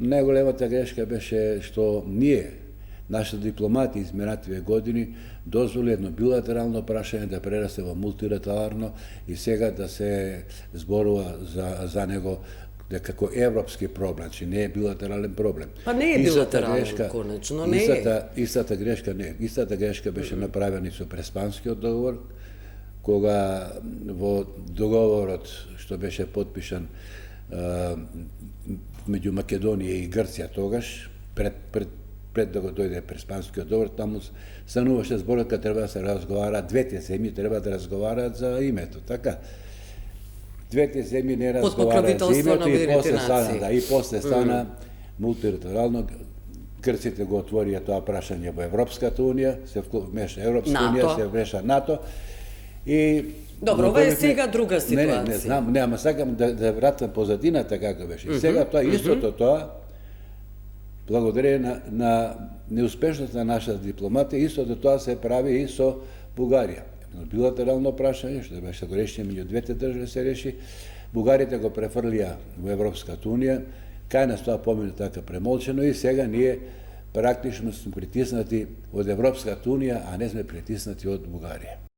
Најголемата грешка беше што ние, нашите дипломати изминативе години, дозволи едно билатерално прашање да прерасте во мултилатерално и сега да се зборува за него како европски проблем, че не е билатерален проблем. Па не е билатерален, конечно, не е. Истата грешка беше направена и со Преспанскиот договор, кога во договорот што беше потпишан меѓу Македонија и Грција тогаш, пред да го дојде Преспанскиот договор, таму стануваше зборот кога треба да се разговара, двете земји треба да разговараат за името, така? Двете земји не разговараат за името и после стана мултилатерално. Грците го отворија тоа прашање во Европската унија, се вмеша Европска унија, се вмеша НАТО. И добро, ова е сега друга ситуација. Не знам, ама сакам да вратам позадината како беше. И сега тоа истото тоа, благодарение на неуспешноста на нашата дипломатија, истото тоа се прави и со Бугарија. Билатерално прашање, што беше го решено меѓу двете држави се реши, Бугарите го префрлија во Европската унија, кај нас тоа помине така премолчено и сега ние практично сме притиснати од Европската унија, а не сме притиснати од Бугарија.